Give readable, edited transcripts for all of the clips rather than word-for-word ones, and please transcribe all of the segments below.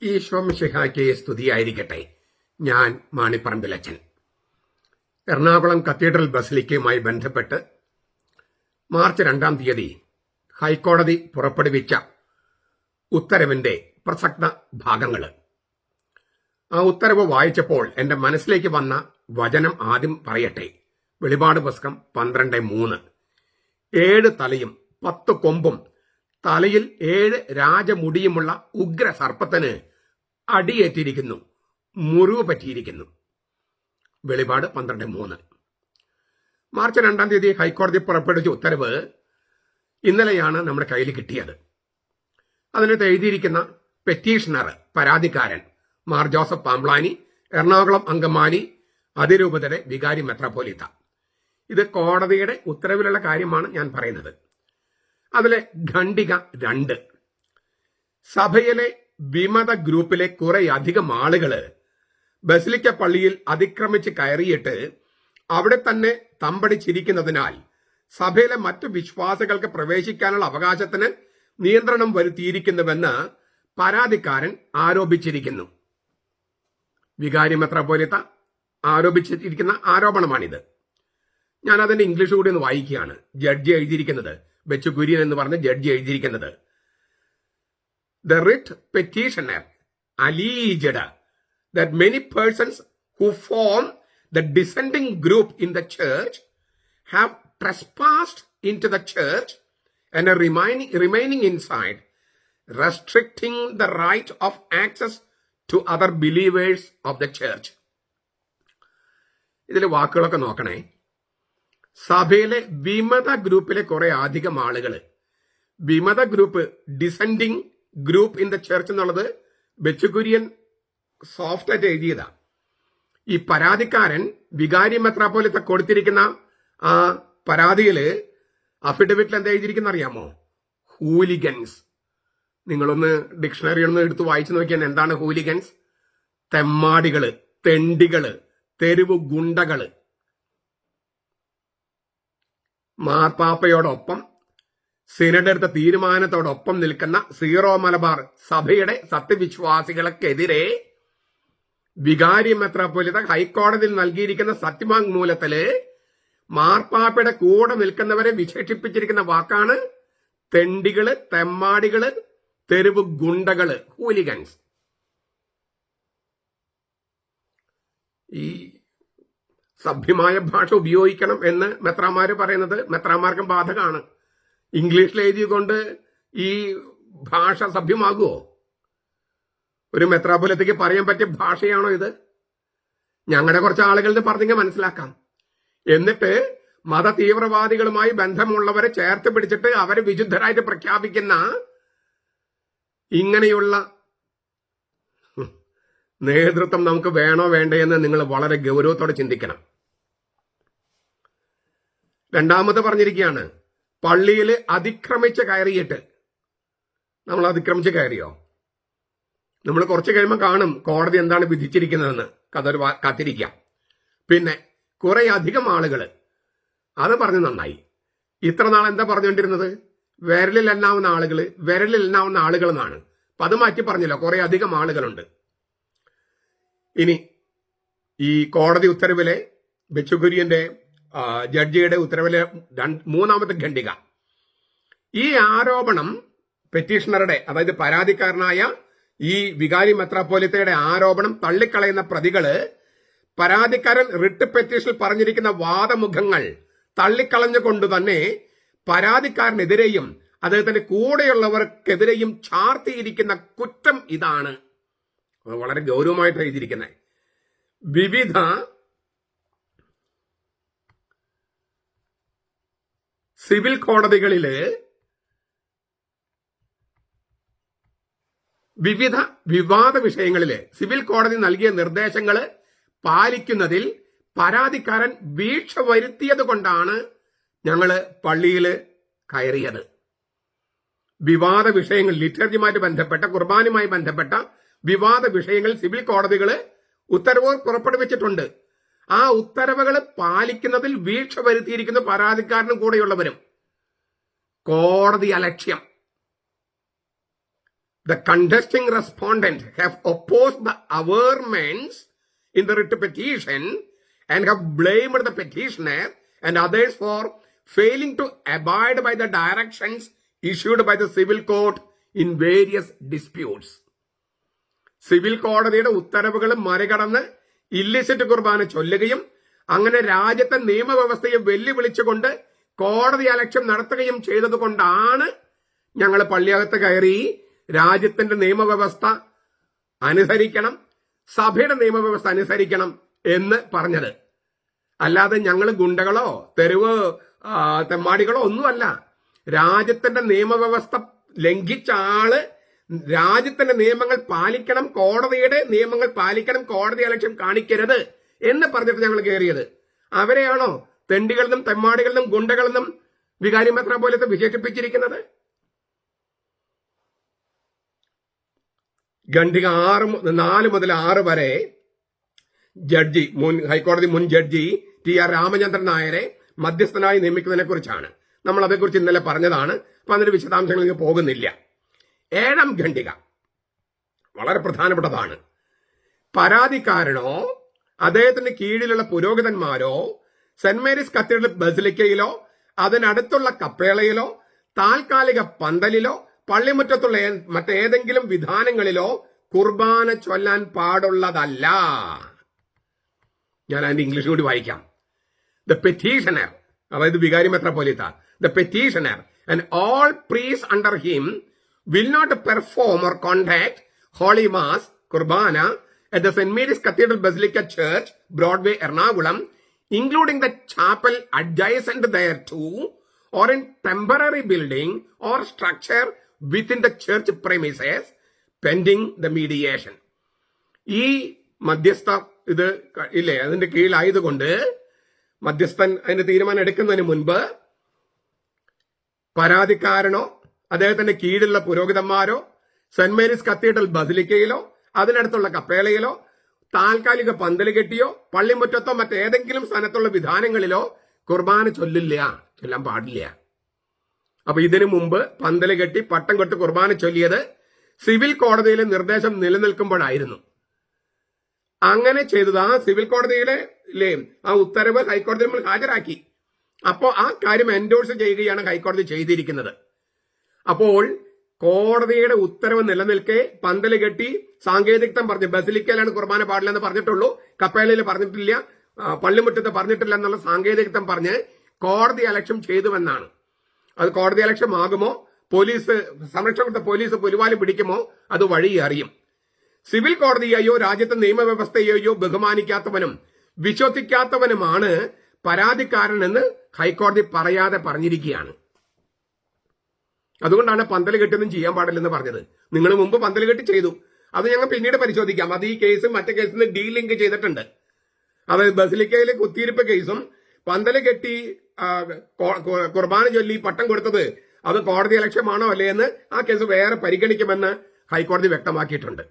ഈശോ മിശിഹായ്ക്ക് സ്തുതിയായിരിക്കട്ടെ. ഞാൻ മാണിപ്പറമ്പിലച്ചൻ. എറണാകുളം കത്തീഡ്രൽ ബസിലിക്കയുമായി ബന്ധപ്പെട്ട് മാർച്ച് 2 തീയതി ഹൈക്കോടതി പുറപ്പെടുവിച്ച ഉത്തരവിന്റെ പ്രസക്ത ഭാഗങ്ങൾ. ആ ഉത്തരവ് വായിച്ചപ്പോൾ എന്റെ മനസ്സിലേക്ക് വന്ന വചനം ആദ്യം പറയട്ടെ. വെളിപാട് പുസ്തകം 12:3. 7 തലയും 10 കൊമ്പും തലയിൽ 7 രാജമുടിയുമുള്ള ഉഗ്ര സർപ്പത്തിന് അടിയേറ്റിരിക്കുന്നു, മുറിവ് പറ്റിയിരിക്കുന്നു. വെളിപാട് 12:3. മാർച്ച് 2 തീയതി ഹൈക്കോടതി പുറപ്പെടുവിച്ച ഉത്തരവ് ഇന്നലെയാണ് നമ്മുടെ കയ്യിൽ കിട്ടിയത്. അതിനകത്ത് എഴുതിയിരിക്കുന്ന പെറ്റീഷണർ, പരാതിക്കാരൻ മാർ ജോസഫ് പാംപ്ലാനി, എറണാകുളം അങ്കമാലി അതിരൂപതയുടെ വികാരി മെത്രാപ്പോലീത്ത. ഇത് കോടതിയുടെ ഉത്തരവിലുള്ള കാര്യമാണ് ഞാൻ പറയുന്നത്. അതിലെ ഖണ്ഡിക 2. സഭയിലെ വിമത ഗ്രൂപ്പിലെ കുറേയധികം ആളുകള് ബസിലിക്ക പള്ളിയിൽ അതിക്രമിച്ച് കയറിയിട്ട് അവിടെ തന്നെ തമ്പടിച്ചിരിക്കുന്നതിനാൽ സഭയിലെ മറ്റു വിശ്വാസികൾക്ക് പ്രവേശിക്കാനുള്ള അവകാശത്തിന് നിയന്ത്രണം വരുത്തിയിരിക്കുന്നുവെന്ന് പരാതിക്കാരൻ ആരോപിച്ചിരിക്കുന്നു. വികാരി മെത്രാപ്പോലീത്ത ആരോപിച്ചിരിക്കുന്ന ആരോപണമാണിത്. ഞാൻ അതിന്റെ ഇംഗ്ലീഷ് കൂടി ഒന്ന് വായിക്കുകയാണ്. ജഡ്ജി എഴുതിയിരിക്കുന്നത്, ബെച്ചു കുര്യൻ എന്ന് പറഞ്ഞ ജഡ്ജി എഴുതിയിരിക്കുന്നത്, The writ petitioner alleged that many persons who form the dissenting group in the church have trespassed into the church and are remaining inside, restricting the right of access to other believers of the church. ഇതിലെ വാക്കുകളൊക്കെ നോക്കണേ. സഭയിലെ വിമത ഗ്രൂപ്പിലെ കുറെ അധികം ആളുകൾ, വിമത group, descending group in the church എന്നുള്ളത് ബെച്ചുകുര്യൻ സോഫ്റ്റ് ആയിട്ട് എഴുതിയതാ. ഈ പരാതിക്കാരൻ വികാരി മെത്രാപ്പോലീത്ത കൊടുത്തിരിക്കുന്ന ആ പരാതിയില് അഫിഡവിറ്റിൽ എന്താ എഴുതിയിരിക്കുന്ന അറിയാമോ? ഹൂലിഗൻസ്. നിങ്ങളൊന്ന് ഡിക്ഷണറി ഒന്ന് എടുത്ത് വായിച്ചു നോക്കിയാൽ എന്താണ് ഹൂലിഗൻസ്? തെമ്മാടികള്, തെണ്ടികള്, തെരുവ് ഗുണ്ടകള്. മാർപ്പാപ്പയോടൊപ്പം സിനഡ് എടുത്ത തീരുമാനത്തോടൊപ്പം നിൽക്കുന്ന സീറോ മലബാർ സഭയുടെ സത്യവിശ്വാസികൾക്കെതിരെ വികാരി മെത്രാപ്പോലീത്ത ഹൈക്കോടതിയിൽ നൽകിയിരിക്കുന്ന സത്യവാങ്മൂലത്തില് മാർപ്പാപ്പയുടെ കൂടെ നിൽക്കുന്നവരെ വിശേഷിപ്പിച്ചിരിക്കുന്ന വാക്കാണ് തെണ്ടികള്, തെമ്മാടികള്, തെരുവ് ഗുണ്ടകള്, ഹൂലിഗൻസ്. ഈ സഭ്യമായ ഭാഷ ഉപയോഗിക്കണം എന്ന് മെത്രാമാര് പറയുന്നത് മെത്രാമാർക്കും ബാധകമാണ്. ഇംഗ്ലീഷിൽ എഴുതിക്കൊണ്ട് ഈ ഭാഷ സഭ്യമാകുമോ? ഒരു മെത്രാപ്പോലീത്തയ്ക്ക് പറയാൻ പറ്റിയ ഭാഷയാണോ ഇത്? ഞങ്ങളുടെ കുറച്ച് ആളുകളുടെ പറഞ്ഞെങ്കിൽ മനസ്സിലാക്കാം. എന്നിട്ട് മത തീവ്രവാദികളുമായി ബന്ധമുള്ളവരെ ചേർത്ത് പിടിച്ചിട്ട് അവരെ വിശുദ്ധരായിട്ട് പ്രഖ്യാപിക്കുന്ന ഇങ്ങനെയുള്ള നേതൃത്വം നമുക്ക് വേണോ വേണ്ടേ എന്ന് നിങ്ങൾ വളരെ ഗൗരവത്തോടെ ചിന്തിക്കണം. രണ്ടാമത് പറഞ്ഞിരിക്കുകയാണ്, പള്ളിയിൽ അതിക്രമിച്ച് കയറിയിട്ട്. നമ്മൾ അതിക്രമിച്ച് കയറിയോ? നമ്മൾ കുറച്ച് കഴിയുമ്പോൾ കാണും കോടതി എന്താണ് വിധിച്ചിരിക്കുന്നതെന്ന്. കഥ കാത്തിരിക്കാം. പിന്നെ കുറെ അധികം ആളുകള്, അത് പറഞ്ഞു നന്നായി. ഇത്ര നാൾ എന്താ പറഞ്ഞുകൊണ്ടിരുന്നത്? വിരലിൽ എണ്ണാവുന്ന ആളുകൾ എന്നാണ്. അപ്പൊ അത് മാറ്റി പറഞ്ഞല്ലോ, കുറെ അധികം ആളുകളുണ്ട്. ഇനി ഈ കോടതി ഉത്തരവിലെ ബെച്ചുകുര്യന്റെ ജഡ്ജിയുടെ ഉത്തരവിലെ 3ാമത്തെ ഖണ്ഡിക, ഈ ആരോപണം പെറ്റീഷണറുടെ, അതായത് പരാതിക്കാരനായ ഈ വികാരി മെത്രാപ്പോലീത്തയുടെ ആരോപണം തള്ളിക്കളയുന്ന പ്രതികള് പരാതിക്കാരൻ റിട്ട് പെറ്റീഷനിൽ പറഞ്ഞിരിക്കുന്ന വാദമുഖങ്ങൾ തള്ളിക്കളഞ്ഞുകൊണ്ട് തന്നെ പരാതിക്കാരനെതിരെയും അദ്ദേഹത്തിന്റെ കൂടെയുള്ളവർക്കെതിരെയും ചാർത്തിയിരിക്കുന്ന കുറ്റം ഇതാണ്. വളരെ ഗൗരവമായിട്ട് എഴുതിയിരിക്കുന്നത്. വിവിധ സിവിൽ കോടതികളില് വിവിധ വിവാദ വിഷയങ്ങളില് സിവിൽ കോടതി നൽകിയ നിർദ്ദേശങ്ങൾ പാലിക്കുന്നതിൽ പരാതിക്കാരൻ വീഴ്ച വരുത്തിയത് കൊണ്ടാണ് ഞങ്ങള് പള്ളിയിൽ കയറിയത്. വിവാദ വിഷയങ്ങൾ, ലിറ്റർജിയുമായി ബന്ധപ്പെട്ട, കുർബാനുമായി ബന്ധപ്പെട്ട വിവാദ വിഷയങ്ങൾ സിവിൽ കോടതികള് ഉത്തരവുകൾ പുറപ്പെടുവിച്ചിട്ടുണ്ട്. ആ ഉത്തരവുകൾ പാലിക്കുന്നതിൽ വീഴ്ച വരുത്തിയിരിക്കുന്ന പരാതിക്കാരനും കൂടെയുള്ളവരും. കോടതി അലക്ഷ്യം. the contesting respondents have opposed the averments in the writ petition and have blamed the petitioner and others for failing to abide by the directions issued by the civil court in various disputes. Civil കോടതിയുടെ ഉത്തരവുകൾ മറികടന്ന് illicit കുർബാന ചൊല്ലുകയും അങ്ങനെ രാജ്യത്തെ നിയമവ്യവസ്ഥയെ വെല്ലുവിളിച്ചുകൊണ്ട് കോടതി അലക്ഷ്യം നടത്തുകയും ചെയ്തതുകൊണ്ടാണ് ഞങ്ങൾ പള്ളിയകത്ത് കയറി രാജ്യത്തിന്റെ നിയമവ്യവസ്ഥ അനുസരിക്കണം, സഭയുടെ നിയമവ്യവസ്ഥ അനുസരിക്കണം എന്ന് പറഞ്ഞത്. അല്ലാതെ ഞങ്ങൾ ഗുണ്ടകളോ തെരുവ് തെമ്മാടികളോ ഒന്നുമല്ല. രാജ്യത്തിന്റെ നിയമവ്യവസ്ഥ ലംഘിച്ച ആള് രാജ്യത്തിന്റെ നിയമങ്ങൾ പാലിക്കണം, കോടതിയുടെ നിയമങ്ങൾ പാലിക്കണം, കോടതി അലക്ഷ്യം കാണിക്കരുത് എന്ന് പറഞ്ഞിട്ട് ഞങ്ങൾ കയറിയത്. അവരെയാണോ തെണ്ടികളിലും തെമ്മാടികളിലും ഗുണ്ടകളിലും വികാരി മെത്രാപ്പോലീത്ത വിശേഷിപ്പിച്ചിരിക്കുന്നത്? ഖണ്ഡിക 4 മുതൽ 6 വരെ ജഡ്ജി ഹൈക്കോടതി മുൻ ജഡ്ജി TR രാമചന്ദ്രൻ നായരെ മധ്യസ്ഥനായി നിയമിക്കുന്നതിനെ കുറിച്ചാണ്. നമ്മൾ അതേക്കുറിച്ച് ഇന്നലെ പറഞ്ഞതാണ്. അപ്പൊ അതിന്റെ വിശദാംശങ്ങളിലേക്ക് പോകുന്നില്ല. 7ാം ഖണ്ഡിക വളരെ പ്രധാനപ്പെട്ടതാണ്. പരാതിക്കാരനോ അദ്ദേഹത്തിന് കീഴിലുള്ള പുരോഹിതന്മാരോ സെന്റ് മേരീസ് കത്തീഡ്രൽ ബസിലിക്കയിലോ അതിനടുത്തുള്ള കപ്പേളയിലോ താൽക്കാലിക പന്തലിലോ പള്ളിമുറ്റത്തുള്ള മറ്റേതെങ്കിലും വിധാനങ്ങളിലോ കുർബാന ചൊല്ലാൻ പാടുള്ളതല്ല. ഞാൻ അതിന്റെ ഇംഗ്ലീഷ് കൂടി വായിക്കാം. ദ പെറ്റീഷണർ, അതായത് വികാരി മെത്രാപ്പോലീത്ത, the petitioner and all priest under him will not perform or conduct Holy Mass, Kurbana at the St. Mary's Cathedral Basilica Church, Broadway, Ernakulam, including the chapel adjacent thereto, or in temporary building or structure within the church premises, pending the mediation. ഈ മധ്യസ്ഥ ഇത് ഇല്ലേ, അതിന്റെ കീഴിലായതുകൊണ്ട് മധ്യസ്ഥൻ അതിന്റെ തീരുമാനം എടുക്കുന്നതിന് മുൻപ് പരാതിക്കാരനോ അദ്ദേഹത്തിന്റെ കീഴിലുള്ള പുരോഹിതന്മാരോ സെന്റ് മേരീസ് കത്തീഡ്രൽ ബസിലിക്കയിലോ അതിനടുത്തുള്ള കപ്പേളയിലോ താൽക്കാലിക പന്തൽ കെട്ടിയോ പള്ളിമുറ്റത്തോ മറ്റേതെങ്കിലും സ്ഥലത്തുള്ള വിധാനങ്ങളിലോ കുർബാന ചൊല്ലാൻ പാടില്ല. അപ്പൊ ഇതിനു മുമ്പ് പന്തൽ കെട്ടി പട്ടം കെട്ടി കുർബാന ചൊല്ലിയത് സിവിൽ കോടതിയിലെ നിർദ്ദേശം നിലനിൽക്കുമ്പോഴായിരുന്നു. അങ്ങനെ ചെയ്തത് ആ സിവിൽ കോടതിയുടെ ആ ഉത്തരവ് ഹൈക്കോടതി നമ്മൾ ഹാജരാക്കി. അപ്പോ ആ കാര്യം എൻഡോഴ്സ് ചെയ്യുകയാണ് ഹൈക്കോടതി ചെയ്തിരിക്കുന്നത്. അപ്പോൾ കോടതിയുടെ ഉത്തരവ് നിലനിൽക്കെ പന്തൽ കെട്ടി സാങ്കേതികത്വം പറഞ്ഞ് ബസിലിക്കയിലാണ് കുർബാന പാടില്ലെന്ന് പറഞ്ഞിട്ടുള്ളൂ, കപ്പേളയിൽ പറഞ്ഞിട്ടില്ല, പള്ളിമുറ്റത്ത് പറഞ്ഞിട്ടില്ല എന്നുള്ള സാങ്കേതികത്വം പറഞ്ഞ് കോടതി അലക്ഷ്യം ചെയ്തുവെന്നാണ്. അത് കോടതി അലക്ഷ്യമാകുമോ, പോലീസ് സംരക്ഷണ പോലീസ് പുലിവാലി പിടിക്കുമോ, അത് വഴി അറിയും. സിവിൽ കോടതിയെയോ രാജ്യത്തെ നിയമവ്യവസ്ഥയെയോ ബഹുമാനിക്കാത്തവനും വിശ്വസിക്കാത്തവനുമാണ് പരാതിക്കാരൻ എന്ന് ഹൈക്കോടതി പറയാതെ പറഞ്ഞിരിക്കുകയാണ്. അതുകൊണ്ടാണ് പന്തൽ കെട്ടൊന്നും ചെയ്യാൻ പാടില്ലെന്ന് പറഞ്ഞത്. നിങ്ങൾ മുമ്പ് പന്തൽ കെട്ടി ചെയ്തു, അത് ഞങ്ങൾ പിന്നീട് പരിശോധിക്കാം. അത് ഈ കേസും മറ്റേ കേസിൽ നിന്ന് ഡീലിങ്ക് ചെയ്തിട്ടുണ്ട്. അതായത് ബസിലിക്കയിലെ കുത്തിയിരിപ്പ് കേസും പന്തൽ കെട്ടി കുർബാന ചൊല്ലി പട്ടം കൊടുത്തത് അത് കോടതി അലക്ഷ്യമാണോ അല്ലേ എന്ന് ആ കേസ് വേറെ പരിഗണിക്കുമെന്ന് ഹൈക്കോടതി വ്യക്തമാക്കിയിട്ടുണ്ട്.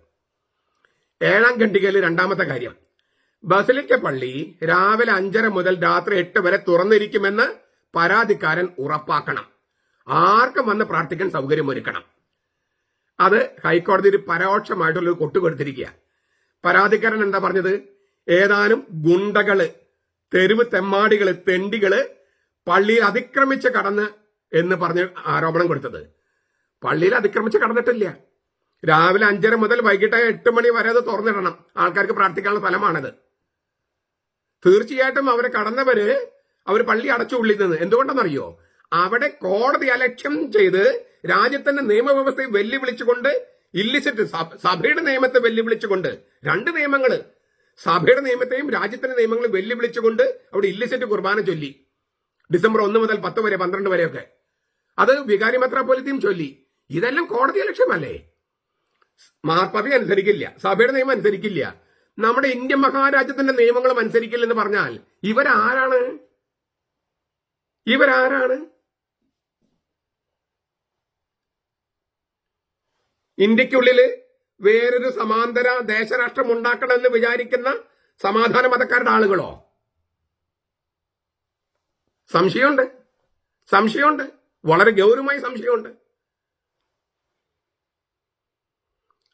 7ാം ഖണ്ഡികയിൽ 2ാമത്തെ കാര്യം, ബസിലിക്ക പള്ളി രാവിലെ 5:30 മുതൽ രാത്രി 8 വരെ തുറന്നിരിക്കുമെന്ന് പരാതിക്കാരൻ ഉറപ്പാക്കണം. ആർക്കും വന്ന് പ്രാർത്ഥിക്കാൻ സൗകര്യമൊരുക്കണം. അത് ഹൈക്കോടതി ഒരു പരോക്ഷമായിട്ടുള്ളൊരു കൊട്ടുകൊടുത്തിരിക്കുക. പരാതിക്കാരൻ എന്താ പറഞ്ഞത്? ഏതാനും ഗുണ്ടകള്, തെരുവ് തെമ്മാടികള്, തെണ്ടികള് പള്ളിയിൽ അതിക്രമിച്ച് കടന്ന് എന്ന് പറഞ്ഞ് ആരോപണം കൊടുത്തത്. പള്ളിയിൽ അതിക്രമിച്ച് കടന്നിട്ടില്ല. രാവിലെ 5:30 മുതൽ വൈകിട്ട് 8 മണി വരെ അത് തുറന്നിടണം. ആൾക്കാർക്ക് പ്രാർത്ഥിക്കാനുള്ള സ്ഥലമാണത്. തീർച്ചയായിട്ടും അവരെ കടന്നവര് അവർ പള്ളി അടച്ചു ഉള്ളിൽ നിന്ന്. എന്തുകൊണ്ടെന്നറിയോ? അവിടെ കോടതി അലക്ഷ്യം ചെയ്ത് രാജ്യത്തിന്റെ നിയമവ്യവസ്ഥയെ വെല്ലുവിളിച്ചുകൊണ്ട് ഇല്ലിസിറ്റ് സഭയുടെ നിയമത്തെ വെല്ലുവിളിച്ചുകൊണ്ട്, 2 നിയമങ്ങള്, സഭയുടെ നിയമത്തെയും രാജ്യത്തിന്റെ നിയമങ്ങളും വെല്ലുവിളിച്ചുകൊണ്ട് അവിടെ ഇല്ലിസിറ്റ് കുർബാന ചൊല്ലി. ഡിസംബർ 1 മുതൽ 10 വരെ 12 വരെയൊക്കെ അത് വികാരി മെത്രാപ്പോലീത്തയും ചൊല്ലി. ഇതെല്ലാം കോടതി അലക്ഷ്യമല്ലേ? മാർപ്പാപ്പ അനുസരിക്കില്ല, സഭയുടെ നിയമം അനുസരിക്കില്ല, നമ്മുടെ ഇന്ത്യൻ മഹാരാജ്യത്തിന്റെ നിയമങ്ങളും അനുസരിക്കില്ലെന്ന് പറഞ്ഞാൽ ഇവരാരാണ്? ഇന്ത്യക്കുള്ളില് വേറൊരു സമാന്തര ദേശരാഷ്ട്രം ഉണ്ടാക്കണമെന്ന് വിചാരിക്കുന്ന സമാധാന മതക്കാരുടെ ആളുകളോ? സംശയമുണ്ട്, വളരെ ഗൗരവമായ സംശയമുണ്ട്.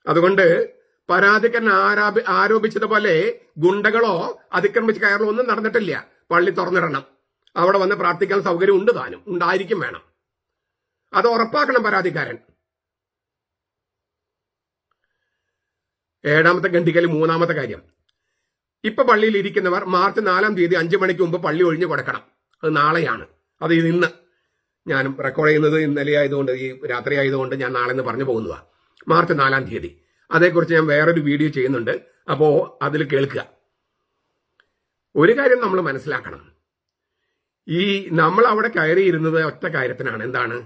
അതുകൊണ്ട് പരാതിക്കാരൻ ആരോപിച്ചതുപോലെ ഗുണ്ടകളോ അതിക്രമിച്ച് കയറലോ ഒന്നും നടന്നിട്ടില്ല. പള്ളി തുറന്നിടണം, അവിടെ വന്ന് പ്രാർത്ഥിക്കാൻ സൗകര്യം ഉണ്ട്, താനും ഉണ്ടായിരിക്കും വേണം. അത് ഉറപ്പാക്കണം പരാതിക്കാരൻ. ഏഴാമത്തെ ഖണ്ഡികയിൽ മൂന്നാമത്തെ കാര്യം, ഇപ്പൊ പള്ളിയിൽ ഇരിക്കുന്നവർ മാർച്ച് 4-ാം തീയതി 5 മണിക്ക് മുമ്പ് പള്ളി ഒഴിഞ്ഞു കൊടുക്കണം. അത് നാളെയാണ്. അത് ഇന്ന് ഞാനും റെക്കോർഡ് ചെയ്യുന്നത് ഇന്നലെ ആയതുകൊണ്ട്, ഈ രാത്രി ആയതുകൊണ്ട് ഞാൻ നാളെ എന്ന് പറഞ്ഞു പോകുന്നതാണ്. മാർച്ച് 4-ാം തീയതി അതേക്കുറിച്ച് ഞാൻ വേറൊരു വീഡിയോ ചെയ്യുന്നുണ്ട്. അപ്പോ അതിൽ കേൾക്കുക. ഒരു കാര്യം നമ്മൾ മനസ്സിലാക്കണം, ഈ നമ്മൾ അവിടെ കയറിയിരുന്നത് ഒറ്റ കാര്യത്തിനാണ്. എന്താണ്?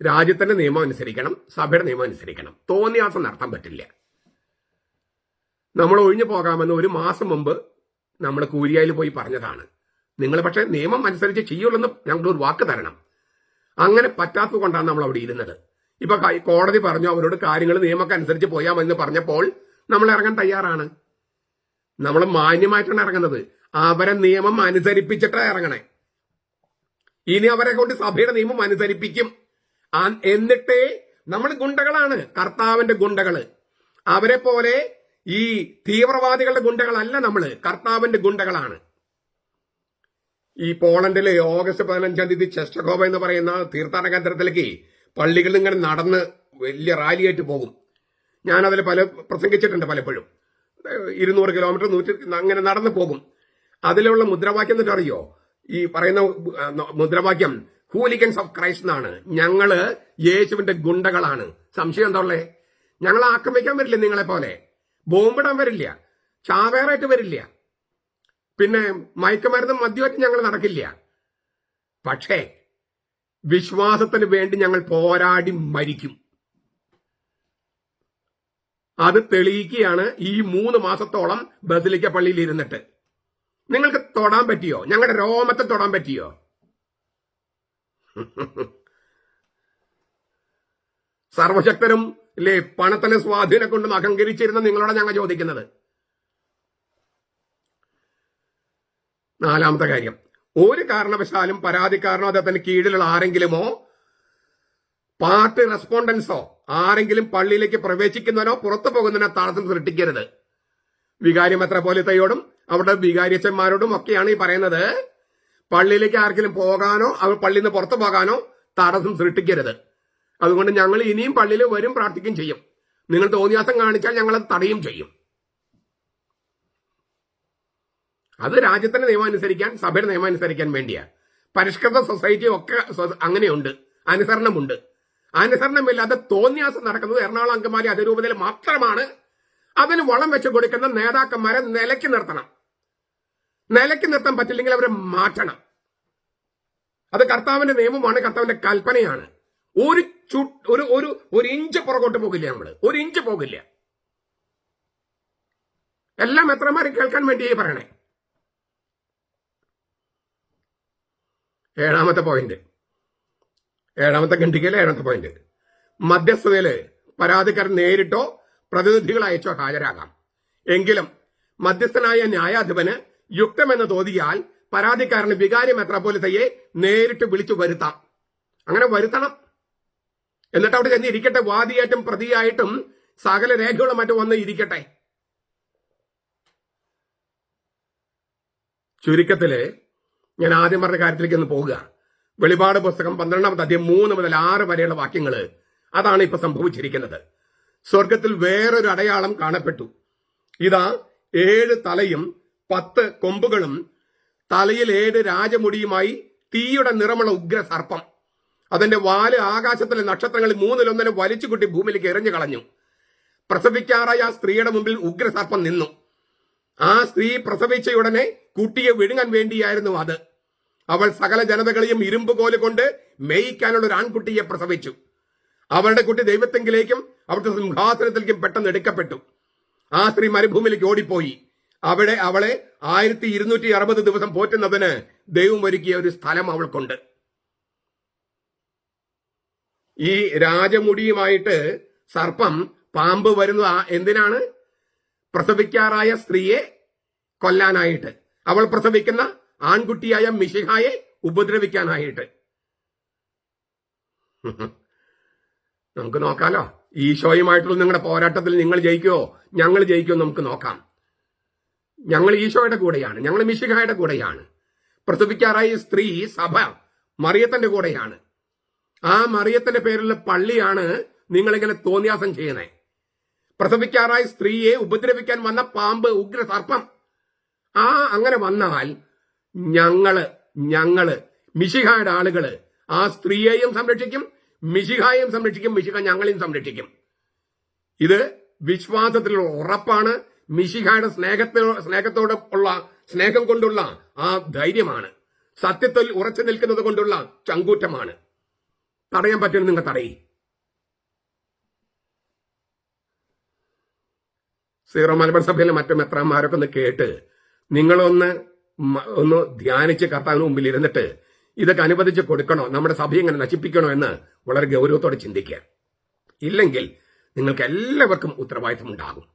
രാജ്യത്തിന്റെ നിയമം അനുസരിക്കണം, സഭയുടെ നിയമം അനുസരിക്കണം. തോന്നിയാസം നടത്താൻ പറ്റില്ല. നമ്മൾ ഒഴിഞ്ഞു പോകാമെന്ന് 1 മാസം മുമ്പ് നമ്മൾ കൂരിയായിൽ പോയി പറഞ്ഞതാണ്. നിങ്ങൾ പക്ഷെ നിയമം അനുസരിച്ച് ചെയ്യുള്ളൂ ഞങ്ങളൊരു വാക്ക് തരണം. അങ്ങനെ പറ്റാത്തത് കൊണ്ടാണ് നമ്മൾ അവിടെ ഇരുന്നത്. ഇപ്പൊ കോടതി പറഞ്ഞു അവരോട് കാര്യങ്ങൾ നിയമമൊക്കെ അനുസരിച്ച് പോയാമെന്ന് പറഞ്ഞപ്പോൾ നമ്മൾ ഇറങ്ങാൻ തയ്യാറാണ്. നമ്മൾ മാന്യമായിട്ടാണ് ഇറങ്ങുന്നത്. അവരെ നിയമം അനുസരിപ്പിച്ചിട്ടാണ് ഇറങ്ങണേ. ഇനി അവരെ കൊണ്ട് സഭയുടെ നിയമം അനുസരിപ്പിക്കും. എന്നിട്ടേ നമ്മൾ ഗുണ്ടകളാണ്, കർത്താവിന്റെ ഗുണ്ടകള്. അവരെ പോലെ ഈ തീവ്രവാദികളുടെ ഗുണ്ടകളല്ല നമ്മള്, കർത്താവിന്റെ ഗുണ്ടകളാണ്. ഈ പോളണ്ടിലെ ഓഗസ്റ്റ് 15-ാം തീയതി ചെസ്റ്റകോവ എന്ന് പറയുന്ന തീർത്ഥാടന കേന്ദ്രത്തിലേക്ക് പള്ളികളിൽ ഇങ്ങനെ നടന്ന് വലിയ റാലിയായിട്ട് പോകും. ഞാനതിൽ പ്രസംഗിച്ചിട്ടുണ്ട് പലപ്പോഴും. 200 കിലോമീറ്റർ 100 അങ്ങനെ നടന്നു പോകും. അതിലുള്ള മുദ്രാവാക്യം എന്നിട്ട് അറിയോ? ഈ പറയുന്ന മുദ്രാവാക്യം ഹൂലിഗൻസ് ഓഫ് ക്രൈസ്റ്റ് എന്നാണ്. ഞങ്ങള് യേശുവിന്റെ ഗുണ്ടകളാണ്. സംശയം എന്താ ഉള്ളേ? ഞങ്ങൾ ആക്രമിക്കാൻ വരില്ല, നിങ്ങളെ പോലെ ബോംബിടാൻ വരില്ല, ചാവേറായിട്ട് വരില്ല, പിന്നെ മയക്കുമരുന്നും മദ്യമായിട്ട് ഞങ്ങൾ നടക്കില്ല. പക്ഷേ വിശ്വാസത്തിന് വേണ്ടി ഞങ്ങൾ പോരാടി മരിക്കും. അത് തെളിയിക്കുകയാണ് ഈ 3 മാസത്തോളം ബസിലിക്ക പള്ളിയിൽ ഇരുന്നിട്ട്. നിങ്ങൾക്ക് തൊടാൻ പറ്റിയോ? ഞങ്ങളുടെ രോമത്തെ തൊടാൻ പറ്റിയോ? സർവശക്തരും ഇല്ലേ പണത്തിന് സ്വാധീനം കൊണ്ടും അഹങ്കരിച്ചിരുന്ന നിങ്ങളോട് ഞങ്ങൾ ചോദിക്കുന്നത്. 4-ാമത്തെ കാര്യം, ഒരു കാരണവശാലും പരാതിക്കാരനോ അദ്ദേഹത്തിന് കീഴിലുള്ള ആരെങ്കിലുമോ പാർട്ടി റെസ്പോണ്ടൻസോ ആരെങ്കിലും പള്ളിയിലേക്ക് പ്രവേശിക്കുന്നവനോ പുറത്തു പോകുന്നതിനോ തടസ്സം സൃഷ്ടിക്കരുത്. വികാരി മെത്രാപ്പോലീത്തയോടും അവരുടെ വികാരിയച്ചന്മാരോടും ഒക്കെയാണ് ഈ പറയുന്നത്. പള്ളിയിലേക്ക് ആർക്കെങ്കിലും പോകാനോ അവർ പള്ളിയിൽ നിന്ന് പുറത്തു പോകാനോ തടസ്സം സൃഷ്ടിക്കരുത്. അതുകൊണ്ട് ഞങ്ങൾ ഇനിയും പള്ളിയിൽ വരും, പ്രാർത്ഥിക്കുകയും ചെയ്യും. നിങ്ങൾ തോന്നിയാസം കാണിച്ചാൽ ഞങ്ങളത് തടയും ചെയ്യും. അത് രാജ്യത്തിന്റെ നിയമം അനുസരിക്കാൻ, സഭയുടെ നിയമം അനുസരിക്കാൻ വേണ്ടിയാ. പരിഷ്കൃത സൊസൈറ്റി ഒക്കെ അങ്ങനെയുണ്ട്, അനുസരണമുണ്ട്. അനുസരണമില്ലാതെ തോന്നിയാസം നടക്കുന്നത് എറണാകുളം അങ്കമാലി അതിരൂപതയിൽ മാത്രമാണ്. അതിന് വളം വെച്ച് കൊടുക്കുന്ന നേതാക്കന്മാരെ നിലയ്ക്ക് നിർത്തണം. നിലയ്ക്ക് നിർത്താൻ പറ്റില്ലെങ്കിൽ അവരെ മാറ്റണം. അത് കർത്താവിന്റെ നിയമമാണ്, കർത്താവിന്റെ കൽപ്പനയാണ്. ഒരു ഇഞ്ച് പുറകോട്ട് പോകില്ല നമ്മൾ, 1 ഇഞ്ച് പോകില്ല. എല്ലാം എത്രമാരും കേൾക്കാൻ വേണ്ടിയേ പറയണേ. 7-ാമത്തെ പോയിന്റ്, 7-ാമത്തെ ഖണ്ഡികയിലെ 7-ാമത്തെ പോയിന്റ്, മധ്യസ്ഥതയില് പരാതിക്കാരൻ നേരിട്ടോ പ്രതിനിധികൾ അയച്ചോ ഹാജരാകാം. എങ്കിലും മധ്യസ്ഥനായ ന്യായാധിപന് യുക്തമെന്ന് തോന്നിയാൽ പരാതിക്കാരന് വികാരി മെത്രാപ്പോലീത്തയെ നേരിട്ട് വിളിച്ചു വരുത്താം. അങ്ങനെ വരുത്തണം. എന്നിട്ട് അവിടെ ചെന്ന് ഇരിക്കട്ടെ. വാദിയായിട്ടും പ്രതിയായിട്ടും സകല രേഖകളും മറ്റും വന്ന് ഇരിക്കട്ടെ. ചുരുക്കത്തില് ഞാൻ ആദ്യം പറഞ്ഞ കാര്യത്തിലേക്ക് ഒന്ന് പോവുക. വെളിപാട് പുസ്തകം 12-ാമത്തെ അധ്യായം 3 മുതൽ 6 വരെയുള്ള വാക്യങ്ങള്, അതാണ് ഇപ്പൊ സംഭവിച്ചിരിക്കുന്നത്. സ്വർഗത്തിൽ വേറൊരു അടയാളം കാണപ്പെട്ടു. ഇതാ 7 തലയും 10 കൊമ്പുകളും തലയിൽ 7 രാജമുടിയുമായി തീയുടെ നിറമുള്ള ഉഗ്ര സർപ്പം. അതിന്റെ വാല് ആകാശത്തിലെ നക്ഷത്രങ്ങളിൽ 3-1 വലിച്ചുകുട്ടി ഭൂമിയിലേക്ക് എറിഞ്ഞു കളഞ്ഞു. പ്രസവിക്കാറായ ആ സ്ത്രീയുടെ മുമ്പിൽ ഉഗ്രസർപ്പം നിന്നു. ആ സ്ത്രീ പ്രസവിച്ചയുടനെ കുട്ടിയെ വിഴുങ്ങാൻ വേണ്ടിയായിരുന്നു അത്. അവൾ സകല ജനതകളെയും ഇരുമ്പുകോല് കൊണ്ട് മേയിക്കാനുള്ള ഒരു ആൺകുട്ടിയെ പ്രസവിച്ചു. അവളുടെ കുട്ടി ദൈവത്തെങ്കിലേക്കും അവിടുത്തെ സിംഹാസനത്തിലേക്കും പെട്ടെന്ന് എടുക്കപ്പെട്ടു. ആ സ്ത്രീ മരുഭൂമിയിലേക്ക് ഓടിപ്പോയി. അവിടെ അവളെ 1260 ദിവസം പോറ്റുന്നതിന് ദൈവം ഒരുക്കിയ ഒരു സ്ഥലം അവൾക്കുണ്ട്. ഈ രാജമുടിയുമായിട്ട് സർപ്പം, പാമ്പ് വരുന്നത് എന്തിനാണ്? പ്രസവിക്കാറായ സ്ത്രീയെ കൊല്ലാനായിട്ട്, അവൾ പ്രസവിക്കുന്ന ആൺകുട്ടിയായ മിശിഹായെ ഉപദ്രവിക്കാനായിട്ട്. നമുക്ക് നോക്കാലോ ഈശോയുമായിട്ടുള്ള നിങ്ങളുടെ പോരാട്ടത്തിൽ നിങ്ങൾ ജയിക്കുമോ ഞങ്ങൾ ജയിക്കുമോ നമുക്ക് നോക്കാം. ഞങ്ങൾ ഈശോയുടെ കൂടെയാണ്, ഞങ്ങൾ മിശിഹായുടെ കൂടെയാണ്. പ്രസവിക്കാറായ സ്ത്രീ സഭ മറിയത്തിന്റെ കൂടെയാണ്. ആ മറിയത്തിന്റെ പേരിലുള്ള പള്ളിയാണ് നിങ്ങളിങ്ങനെ തോന്നിയാസം ചെയ്യുന്നത്. പ്രസവിക്കാറായ സ്ത്രീയെ ഉപദ്രവിക്കാൻ വന്ന പാമ്പ്, ഉഗ്ര സർപ്പം, അങ്ങനെ വന്നാൽ ഞങ്ങള് മിശിഹായുടെ ആളുകള് ആ സ്ത്രീയെയും സംരക്ഷിക്കും, മിശിഹായെയും സംരക്ഷിക്കും, മിശിഹ ഞങ്ങളെയും സംരക്ഷിക്കും. ഇത് വിശ്വാസത്തിലുള്ള ഉറപ്പാണ്. മിശിഹായുടെ സ്നേഹത്തോട് ഉള്ള സ്നേഹം കൊണ്ടുള്ള ആ ധൈര്യമാണ്. സത്യത്തിൽ ഉറച്ചു നിൽക്കുന്നത് കൊണ്ടുള്ള ചങ്കൂറ്റമാണ്. തടയാൻ പറ്റും, നിങ്ങൾ തടയി. സീറോ മലബാർ സഭയിലെ മറ്റു മെത്രാന്മാരൊക്കെ ഒന്ന് കേട്ട് നിങ്ങളൊന്ന് ധ്യാനിച്ച് കർത്താവിന് മുമ്പിൽ ഇരുന്നിട്ട് ഇതൊക്കെ അനുവദിച്ച് കൊടുക്കണോ, നമ്മുടെ സഭയെ ഇങ്ങനെ നശിപ്പിക്കണോ എന്ന് വളരെ ഗൗരവത്തോടെ ചിന്തിക്കുക. ഇല്ലെങ്കിൽ നിങ്ങൾക്ക് എല്ലാവർക്കും ഉത്തരവാദിത്വം ഉണ്ടാകും.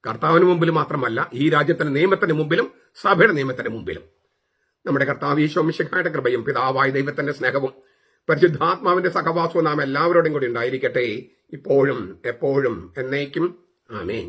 കർത്താവിന് മുമ്പിൽ മാത്രമല്ല, ഈ രാജ്യത്തിന്റെ നിയമത്തിന്റെ മുമ്പിലും സഭയുടെ നിയമത്തിന്റെ മുമ്പിലും. നമ്മുടെ കർത്താവ് ഈശോ മിശിഹായുടെ കൃപയും പിതാവായ ദൈവത്തിന്റെ സ്നേഹവും പരിശുദ്ധാത്മാവിന്റെ സഹവാസവും നാം എല്ലാവരോടും കൂടി ഉണ്ടായിരിക്കട്ടെ, ഇപ്പോഴും എപ്പോഴും എന്നേക്കും. ആമേൻ.